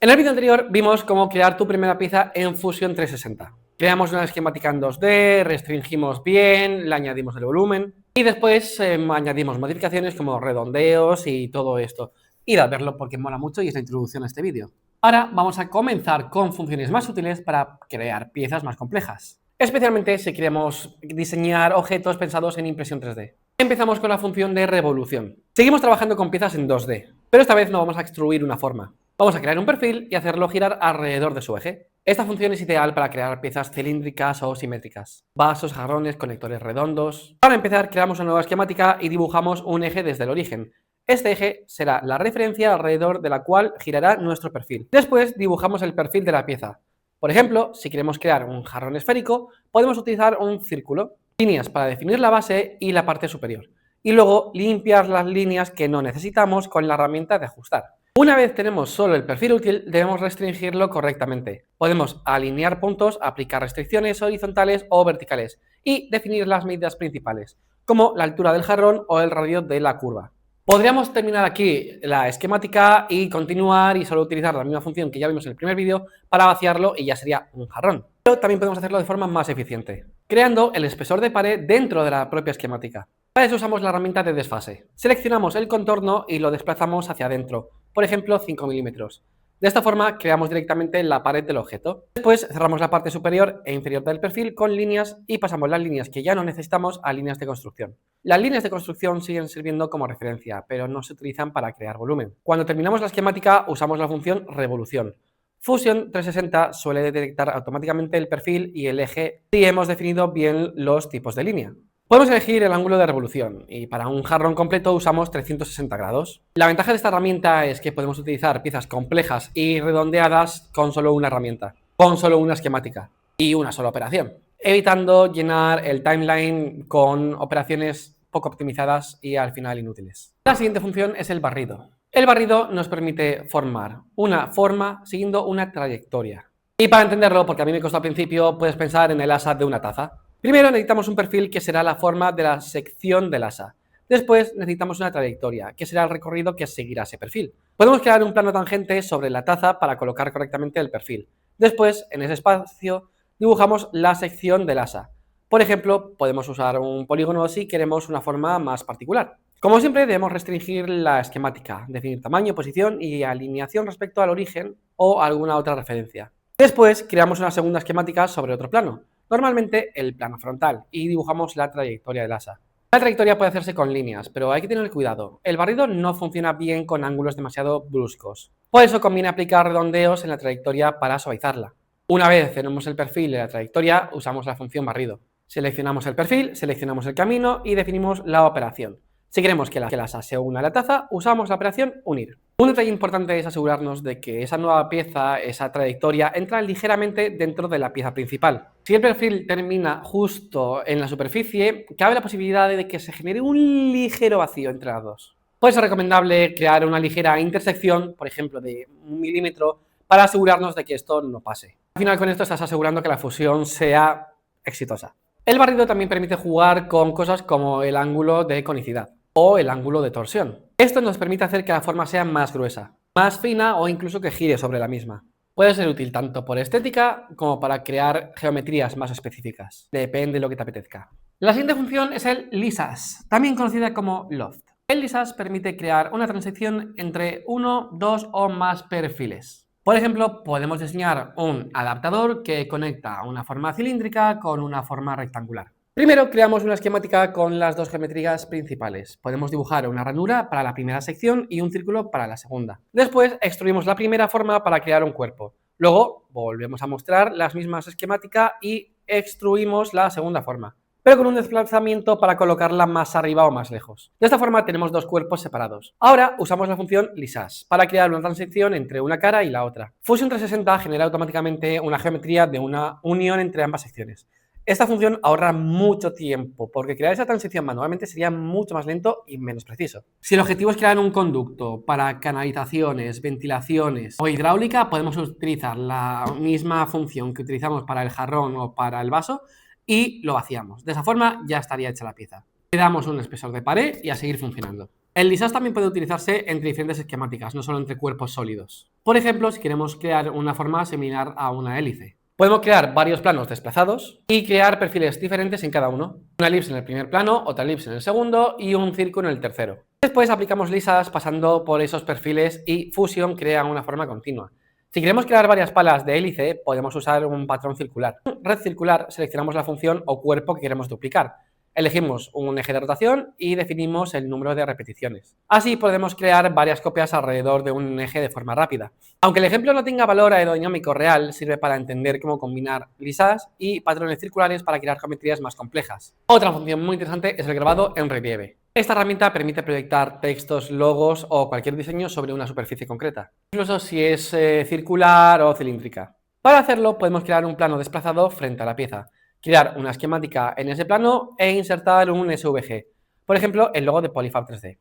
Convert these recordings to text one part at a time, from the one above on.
En el vídeo anterior vimos cómo crear tu primera pieza en Fusion 360. Creamos una esquemática en 2D, restringimos bien, le añadimos el volumen y después añadimos modificaciones como redondeos y todo esto. Id a verlo porque mola mucho y es la introducción a este vídeo. Ahora vamos a comenzar con funciones más útiles para crear piezas más complejas, especialmente si queremos diseñar objetos pensados en impresión 3D. Empezamos con la función de revolución. Seguimos trabajando con piezas en 2D, pero esta vez no vamos a extruir una forma. Vamos a crear un perfil y hacerlo girar alrededor de su eje. Esta función es ideal para crear piezas cilíndricas o simétricas, vasos, jarrones, conectores redondos. Para empezar, creamos una nueva esquemática y dibujamos un eje desde el origen. Este eje será la referencia alrededor de la cual girará nuestro perfil. Después dibujamos el perfil de la pieza. Por ejemplo, si queremos crear un jarrón esférico, podemos utilizar un círculo, líneas para definir la base y la parte superior, y luego limpiar las líneas que no necesitamos con la herramienta de ajustar. Una vez tenemos solo el perfil útil, debemos restringirlo correctamente. Podemos alinear puntos, aplicar restricciones horizontales o verticales y definir las medidas principales, como la altura del jarrón o el radio de la curva. Podríamos terminar aquí la esquemática y continuar y solo utilizar la misma función que ya vimos en el primer vídeo para vaciarlo y ya sería un jarrón. Pero también podemos hacerlo de forma más eficiente, creando el espesor de pared dentro de la propia esquemática. Para eso usamos la herramienta de desfase. Seleccionamos el contorno y lo desplazamos hacia adentro, por ejemplo 5 milímetros. De esta forma creamos directamente la pared del objeto. Después cerramos la parte superior e inferior del perfil con líneas y pasamos las líneas que ya no necesitamos a líneas de construcción. Las líneas de construcción siguen sirviendo como referencia, pero no se utilizan para crear volumen. Cuando terminamos la esquemática usamos la función revolución. Fusion 360 suele detectar automáticamente el perfil y el eje si hemos definido bien los tipos de línea. Podemos elegir el ángulo de revolución y para un jarrón completo usamos 360 grados. La ventaja de esta herramienta es que podemos utilizar piezas complejas y redondeadas con solo una herramienta, con solo una esquemática y una sola operación, evitando llenar el timeline con operaciones poco optimizadas y al final inútiles. La siguiente función es el barrido. El barrido nos permite formar una forma siguiendo una trayectoria. Y para entenderlo, porque a mí me costó al principio, puedes pensar en el asa de una taza. Primero necesitamos un perfil que será la forma de la sección del asa. Después necesitamos una trayectoria, que será el recorrido que seguirá ese perfil. Podemos crear un plano tangente sobre la taza para colocar correctamente el perfil. Después, en ese espacio, dibujamos la sección del asa. Por ejemplo, podemos usar un polígono si queremos una forma más particular. Como siempre, debemos restringir la esquemática, definir tamaño, posición y alineación respecto al origen o alguna otra referencia. Después, creamos una segunda esquemática sobre otro plano, normalmente el plano frontal, y dibujamos la trayectoria del asa. La trayectoria puede hacerse con líneas, pero hay que tener cuidado. El barrido no funciona bien con ángulos demasiado bruscos. Por eso conviene aplicar redondeos en la trayectoria para suavizarla. Una vez tenemos el perfil y la trayectoria, usamos la función barrido. Seleccionamos el perfil, seleccionamos el camino y definimos la operación. Si queremos que la asa se una a la taza, usamos la operación unir. Un detalle importante es asegurarnos de que esa nueva pieza, esa trayectoria, entra ligeramente dentro de la pieza principal. Si el perfil termina justo en la superficie, cabe la posibilidad de que se genere un ligero vacío entre las dos. Puede ser recomendable crear una ligera intersección, por ejemplo de 1 milímetro, para asegurarnos de que esto no pase. Al final con esto estás asegurando que la fusión sea exitosa. El barrido también permite jugar con cosas como el ángulo de conicidad o el ángulo de torsión. Esto nos permite hacer que la forma sea más gruesa, más fina o incluso que gire sobre la misma. Puede ser útil tanto por estética como para crear geometrías más específicas. Depende de lo que te apetezca. La siguiente función es el lisas, también conocida como loft. El lisas permite crear una transición entre uno, dos o más perfiles. Por ejemplo, podemos diseñar un adaptador que conecta una forma cilíndrica con una forma rectangular. Primero creamos una esquemática con las dos geometrías principales. Podemos dibujar una ranura para la primera sección y un círculo para la segunda. Después extruimos la primera forma para crear un cuerpo. Luego volvemos a mostrar las mismas esquemáticas y extruimos la segunda forma, pero con un desplazamiento para colocarla más arriba o más lejos. De esta forma tenemos dos cuerpos separados. Ahora usamos la función lisas para crear una transición entre una cara y la otra. Fusion 360 genera automáticamente una geometría de una unión entre ambas secciones. Esta función ahorra mucho tiempo, porque crear esa transición manualmente sería mucho más lento y menos preciso. Si el objetivo es crear un conducto para canalizaciones, ventilaciones o hidráulica, podemos utilizar la misma función que utilizamos para el jarrón o para el vaso y lo vaciamos. De esa forma ya estaría hecha la pieza. Le damos un espesor de pared y a seguir funcionando. El lisas también puede utilizarse entre diferentes esquemáticas, no solo entre cuerpos sólidos. Por ejemplo, si queremos crear una forma similar a una hélice. Podemos crear varios planos desplazados y crear perfiles diferentes en cada uno. Una elipse en el primer plano, otra elipse en el segundo y un círculo en el tercero. Después aplicamos lisas pasando por esos perfiles y Fusion crea una forma continua. Si queremos crear varias palas de hélice, podemos usar un patrón circular. En red circular seleccionamos la función o cuerpo que queremos duplicar. Elegimos un eje de rotación y definimos el número de repeticiones. Así podemos crear varias copias alrededor de un eje de forma rápida. Aunque el ejemplo no tenga valor aerodinámico real, sirve para entender cómo combinar lisas y patrones circulares para crear geometrías más complejas. Otra función muy interesante es el grabado en relieve. Esta herramienta permite proyectar textos, logos o cualquier diseño sobre una superficie concreta, incluso si es circular o cilíndrica. Para hacerlo podemos crear un plano desplazado frente a la pieza, crear una esquemática en ese plano e insertar un SVG, por ejemplo el logo de Polyfab 3D.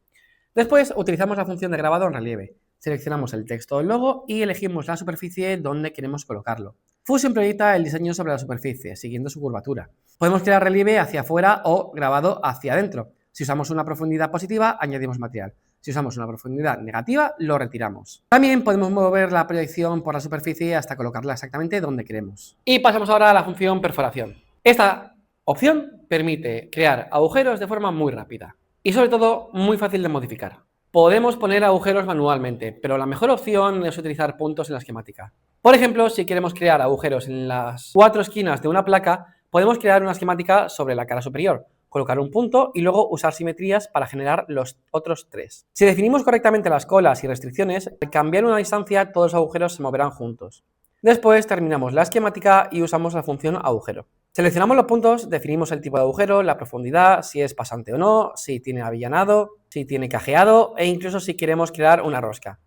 Después utilizamos la función de grabado en relieve, seleccionamos el texto o el logo y elegimos la superficie donde queremos colocarlo. Fusion proyecta el diseño sobre la superficie, siguiendo su curvatura. Podemos crear relieve hacia afuera o grabado hacia adentro. Si usamos una profundidad positiva, añadimos material. Si usamos una profundidad negativa, lo retiramos. También podemos mover la proyección por la superficie hasta colocarla exactamente donde queremos. Y pasamos ahora a la función perforación. Esta opción permite crear agujeros de forma muy rápida y sobre todo muy fácil de modificar. Podemos poner agujeros manualmente, pero la mejor opción es utilizar puntos en la esquemática. Por ejemplo, si queremos crear agujeros en las 4 esquinas de una placa, podemos crear una esquemática sobre la cara superior, colocar un punto y luego usar simetrías para generar los otros 3. Si definimos correctamente las colas y restricciones, al cambiar una distancia todos los agujeros se moverán juntos. Después terminamos la esquemática y usamos la función agujero. Seleccionamos los puntos, definimos el tipo de agujero, la profundidad, si es pasante o no, si tiene avillanado, si tiene cajeado e incluso si queremos crear una rosca.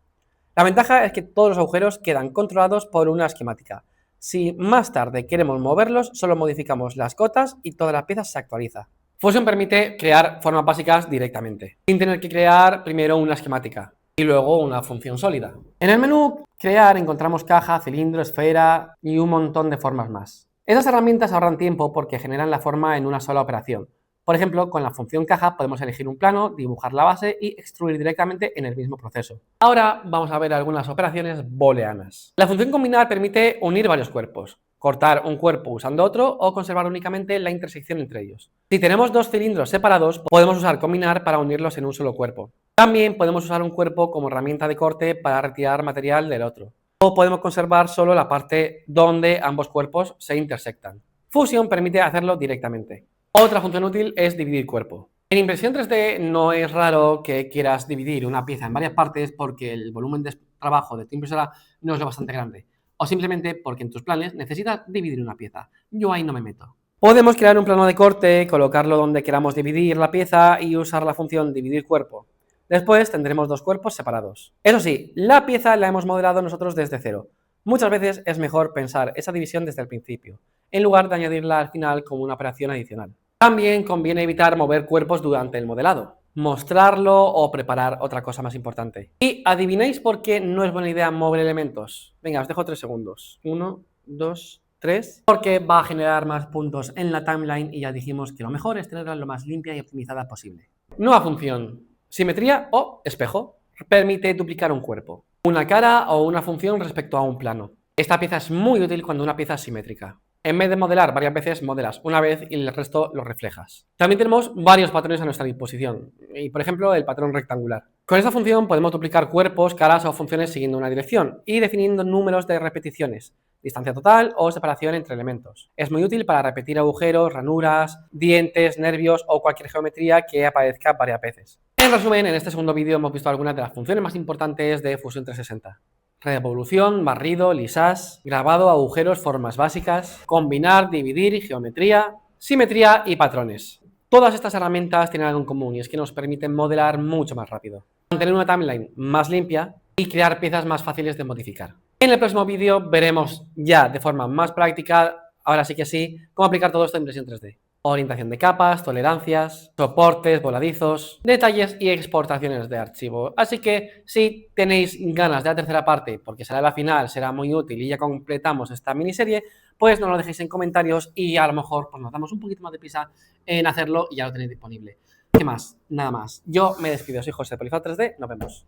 La ventaja es que todos los agujeros quedan controlados por una esquemática. Si más tarde queremos moverlos, solo modificamos las cotas y toda la pieza se actualiza. Fusion permite crear formas básicas directamente, sin tener que crear primero una esquemática y luego una función sólida. En el menú Crear encontramos caja, cilindro, esfera y un montón de formas más. Estas herramientas ahorran tiempo porque generan la forma en una sola operación. Por ejemplo, con la función caja podemos elegir un plano, dibujar la base y extruir directamente en el mismo proceso. Ahora vamos a ver algunas operaciones booleanas. La función combinar permite unir varios cuerpos, cortar un cuerpo usando otro o conservar únicamente la intersección entre ellos. Si tenemos dos cilindros separados, podemos usar combinar para unirlos en un solo cuerpo. También podemos usar un cuerpo como herramienta de corte para retirar material del otro. O podemos conservar solo la parte donde ambos cuerpos se intersectan. Fusion permite hacerlo directamente. Otra función útil es dividir cuerpo. En impresión 3D no es raro que quieras dividir una pieza en varias partes porque el volumen de trabajo de tu impresora no es lo bastante grande. O simplemente porque en tus planes necesitas dividir una pieza. Yo ahí no me meto. Podemos crear un plano de corte, colocarlo donde queramos dividir la pieza y usar la función dividir cuerpo. Después tendremos dos cuerpos separados. Eso sí, la pieza la hemos modelado nosotros desde cero. Muchas veces es mejor pensar esa división desde el principio, en lugar de añadirla al final como una operación adicional. También conviene evitar mover cuerpos durante el modelado, mostrarlo o preparar otra cosa más importante. ¿Y adivináis por qué no es buena idea mover elementos? Venga, os dejo 3 segundos. 1, 2, 3. Porque va a generar más puntos en la timeline y ya dijimos que lo mejor es tenerla lo más limpia y optimizada posible. Nueva función. Simetría o espejo. Permite duplicar un cuerpo, una cara o una función respecto a un plano. Esta pieza es muy útil cuando una pieza es simétrica. En vez de modelar varias veces, modelas una vez y el resto lo reflejas. También tenemos varios patrones a nuestra disposición, y por ejemplo el patrón rectangular. Con esta función podemos duplicar cuerpos, caras o funciones siguiendo una dirección y definiendo números de repeticiones, distancia total o separación entre elementos. Es muy útil para repetir agujeros, ranuras, dientes, nervios o cualquier geometría que aparezca varias veces. En resumen, en este segundo vídeo hemos visto algunas de las funciones más importantes de Fusion 360. Revolución, barrido, lisás, grabado, agujeros, formas básicas, combinar, dividir, geometría, simetría y patrones. Todas estas herramientas tienen algo en común y es que nos permiten modelar mucho más rápido, mantener una timeline más limpia y crear piezas más fáciles de modificar. En el próximo vídeo veremos ya de forma más práctica, ahora sí que sí, cómo aplicar todo esto en impresión 3D. Orientación de capas, tolerancias, soportes, voladizos, detalles y exportaciones de archivo. Así que si tenéis ganas de la tercera parte, porque será la final, será muy útil y ya completamos esta miniserie, pues no lo dejéis en comentarios y a lo mejor pues, nos damos un poquito más de prisa en hacerlo y ya lo tenéis disponible. ¿Qué más? Nada más. Yo me despido, soy José de Polifaz 3D, nos vemos.